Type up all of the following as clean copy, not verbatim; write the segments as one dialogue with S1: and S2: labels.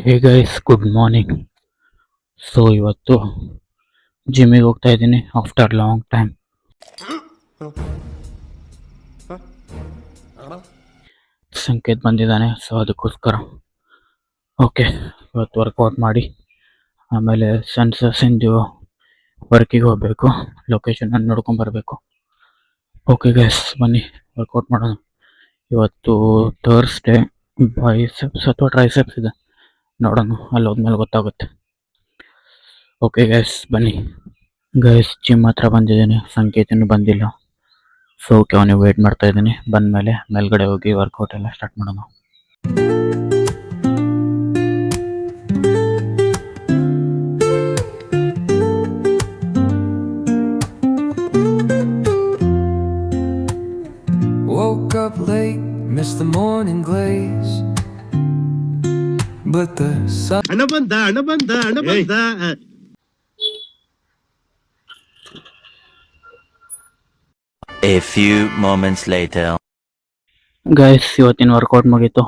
S1: ಹೇ guys, good morning. So ಇವತ್ತು ಜಿಮ್ಮಿಗೆ ಹೋಗ್ತಾ ಇದ್ದೀನಿ ಆಫ್ಟರ್ ಲಾಂಗ್ ಟೈಮ್. ಸಂಕೇತ್ ಬಂದಿದ್ದಾನೆ, ಸೊ ಅದಕ್ಕೋಸ್ಕರ ಓಕೆ ಇವತ್ತು ವರ್ಕೌಟ್ ಮಾಡಿ ಆಮೇಲೆ ಸೆನ್ಸಸ್ಸಿಂದು ವರ್ಕಿಗೆ ಹೋಗಬೇಕು. ಲೊಕೇಶನ್ ನೋಡ್ಕೊಂಡು ಬರಬೇಕು. ಓಕೆ ಗೈಸ್, ಬನ್ನಿ ವರ್ಕೌಟ್ ಮಾಡೋಣ. ಇವತ್ತು ಥರ್ಸ್ಡೇ. ಬೈಸೆಪ್ಸ್ ಅಥವಾ ಟ್ರೈಸೆಪ್ಸ್ ಇದೆ, ನೋಡೋಣ, ಅಲ್ಲಿ ಹೋದ್ಮೇಲೆ ಗೊತ್ತಾಗುತ್ತೆ. ಓಕೆ ಗೈಸ್, ಬನ್ನಿ. ಗೈಸ್, ಜಿಮ್ ಹತ್ರ ಬಂದಿದ್ದೀನಿ, ಸಂಕೇತನೂ ಬಂದಿಲ್ಲ. ಸೊ ಓಕೆ, ಅವನಿಗೆ ವೇಟ್ ಮಾಡ್ತಾ ಇದ್ದೀನಿ. ಬಂದಮೇಲೆ ಮೇಲ್ಗಡೆ ಹೋಗಿ ವರ್ಕೌಟ್ ಎಲ್ಲ ಸ್ಟಾರ್ಟ್ ಮಾಡೋಣ.
S2: Woke up late, missed the morning glaze, but the sun.
S3: ಹಣ ಬಂದ.
S4: A few moments later.
S1: Guys, ಇವತ್ತಿನ ವರ್ಕೌಟ್ ಮುಗೀತು.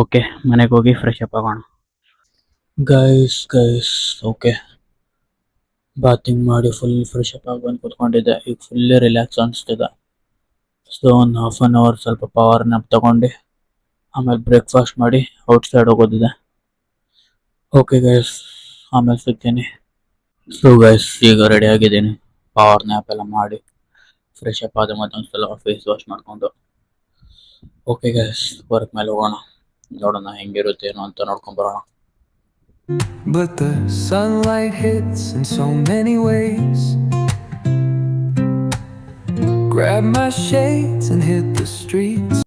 S1: ಓಕೆ, ಮನೆಗೆ ಹೋಗಿ ಫ್ರೆಶ್ ಅಪ್ ಆಗೋಣ. ಗೈಸ್ ಓಕೆ, ಬಾತಿಂಗ್ ಮಾಡಿ ಫುಲ್ ಫ್ರೆಶ್ ಅಪ್ ಆಗಿ ಬಂದು ಕೂತ್ಕೊಂಡಿದ್ದೆ. ಈಗ ಫುಲ್ಲಿ ರಿಲ್ಯಾಕ್ಸ್ ಅನಿಸ್ತಿದೆ. ಸೊ ಒಂದು ಹಾಫ್ ಆನ್ ಅವರ್ ಸ್ವಲ್ಪ ಪವರ್ ನ್ಯಾಪ್ ತಗೊಂಡು ಆಮೇಲೆ ಬ್ರೇಕ್ಫಾಸ್ಟ್ ಮಾಡಿ ಔಟ್ಸೈಡ್ ಹೋಗೋದಿದೆ. ಓಕೆ ಗೈಸ್, ಆಮೇಲೆ ಸಿಗ್ತೀನಿ. ಸೊ ಗೈಸ್, ಈಗ ರೆಡಿ ಆಗಿದ್ದೀನಿ. ಪವರ್ ನ್ಯಾಪ್ ಎಲ್ಲ ಮಾಡಿ ಫ್ರೆಶ್ ಅಪ್ ಆದ ಮತ್ತೊಂದು ಸಲ ಫೇಸ್ ವಾಶ್ ಮಾಡಿಕೊಂಡು ಓಕೆ ಗೈಸ್, ವರ್ಕ್ ಮೇಲೆ ಹೋಗೋಣ. ನೋಡೋಣ ಹೆಂಗಿರುತ್ತೆ ಏನೋ ಅಂತ ನೋಡ್ಕೊಂಡು ಬರೋಣ.
S2: But the sunlight hits in so many ways. Grab my shades and hit the streets.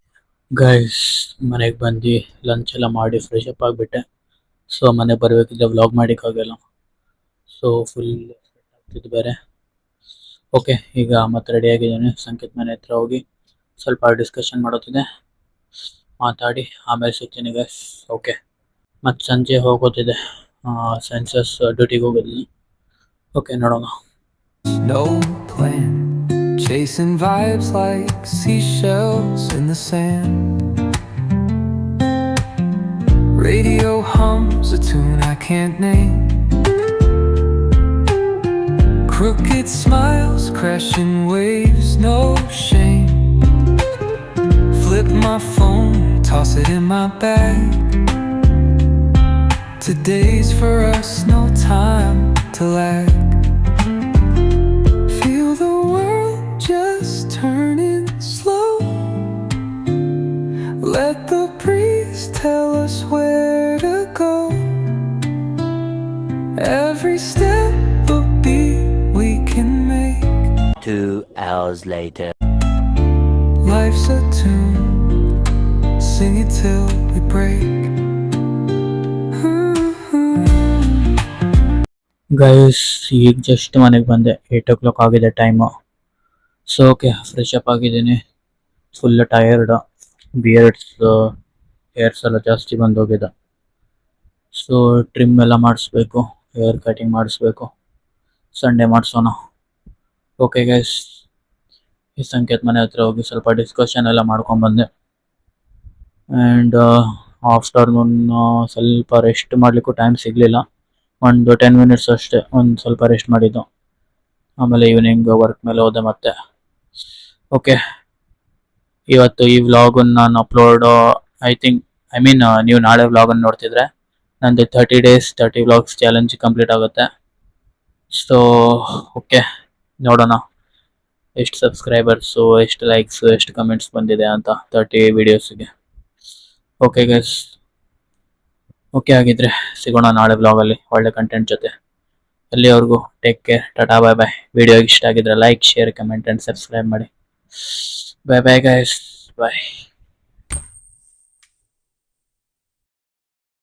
S1: Guys, ಮನೆಗೆ ಬಂದು ಲಂಚ್ ಎಲ್ಲ ಮಾಡಿ ಫ್ರೆಶ್ ಅಪ್ ಆಗಿಬಿಟ್ಟೆ. ಸೊ ಮನೆಗೆ ಬರಬೇಕಿದ್ದೆ, ವ್ಲಾಗ್ ಮಾಡೋಕ್ಕಾಗಲ್ಲ. ಸೊ ಫುಲ್ ಆಗ್ತಿದ್ದು ಬೇರೆ. ಓಕೆ, ಈಗ ಮತ್ತೆ ರೆಡಿ ಆಗಿದ್ದೀನಿ. ಸಂಕೇತ್ ಮನೆ ಹತ್ರ ಹೋಗಿ ಸ್ವಲ್ಪ ಡಿಸ್ಕಷನ್ ಮಾಡೋದಿದೆ, ಮಾತಾಡಿ ಆಮೇಲೆ ಸಿಗ್ತೀನಿ ಗೈಸ್. ಓಕೆ, ಮತ್ತು ಸಂಜೆ ಹೋಗೋದಿದೆ, ಸೆನ್ಸಸ್ ಡ್ಯೂಟಿಗೆ ಹೋಗೋದಿದೆ. ಓಕೆ, ನೋಡೋಣ.
S2: No plan, chasing vibes like seashells in the sand. Radio hums a tune I can't name. Crooked smiles, crashing waves, no shame. Flip my phone, toss it in my bag. Today's for us, no time to lag. Feel the world just turning slow. Let the breeze tell us where to go. Every step a beat we can make.
S4: 2 hours later.
S2: Life's a tune, sing it till we break.
S1: Guys, ಈಗ just ಮನೆಗೆ ಬಂದೆ. 8 o'clock ಆಗಿದೆ time. So okay, fresh up ಆಗಿದ್ದೀನಿ. Full tired, hairs ಎಲ್ಲ ಜಾಸ್ತಿ ಬಂದೋಗಿದೆ. So trim ಎಲ್ಲ ಮಾಡಿಸ್ಬೇಕು, hair cutting ಮಾಡಿಸ್ಬೇಕು. ಸಂಡೇ ಮಾಡಿಸೋಣ. ಓಕೆ ಗೈಸ್, ಈ ಸಂಕೇತ್ ಮನೆ ಹತ್ರ ಹೋಗಿ ಸ್ವಲ್ಪ ಡಿಸ್ಕಷನ್ ಎಲ್ಲ ಮಾಡ್ಕೊಂಡ್ಬಂದೆ. ಆ್ಯಂಡ್ ಆಫ್ಟರ್ನೂನ್ ಸ್ವಲ್ಪ ರೆಸ್ಟ್ ಮಾಡಲಿಕ್ಕೂ ಟೈಮ್ ಸಿಗಲಿಲ್ಲ. ಒಂದು 10 minutes ಅಷ್ಟೇ ಒಂದು ಸ್ವಲ್ಪ ರೆಸ್ಟ್ ಮಾಡಿದ್ದು. ಆಮೇಲೆ ಈವ್ನಿಂಗ್ ವರ್ಕ್ ಮೇಲೆ ಹೋದೆ ಮತ್ತೆ. ಓಕೆ, ಇವತ್ತು ಈ ವ್ಲಾಗನ್ನು ನಾನು ಅಪ್ಲೋಡ್ ನೀವು ನಾಳೆ ವ್ಲಾಗನ್ನು ನೋಡ್ತಿದ್ರೆ ನಂದು 30 days 30 vlogs ಚಾಲೆಂಜ್ ಕಂಪ್ಲೀಟ್ ಆಗುತ್ತೆ. ಸೊ ಓಕೆ, ನೋಡೋಣ ಎಷ್ಟು ಸಬ್ಸ್ಕ್ರೈಬರ್ಸು, ಎಷ್ಟು ಲೈಕ್ಸು, ಎಷ್ಟು ಕಮೆಂಟ್ಸ್ ಬಂದಿದೆ ಅಂತ 30 ವೀಡಿಯೋಸ್ಗೆ. ಓಕೆ ಗೈಸ್, ಓಕೆ ಆಗಿದ್ರೆ ಸಿಗೋಣ ನಾಳೆ ವ್ಲಾಗಲ್ಲಿ ಒಳ್ಳೆ ಕಂಟೆಂಟ್ ಜೊತೆ. ಅಲ್ಲಿವರೆಗೂ ಟೇಕ್ ಕೇರ್, ಟಾಟಾ, ಬಾಯ್ ಬಾಯ್. ವಿಡಿಯೋ ಇಷ್ಟ ಆಗಿದ್ರೆ like, share, comment and subscribe ಮಾಡಿ. ಬಾಯ್ ಬಾಯ್ ಗೈಸ್, ಬಾಯ್.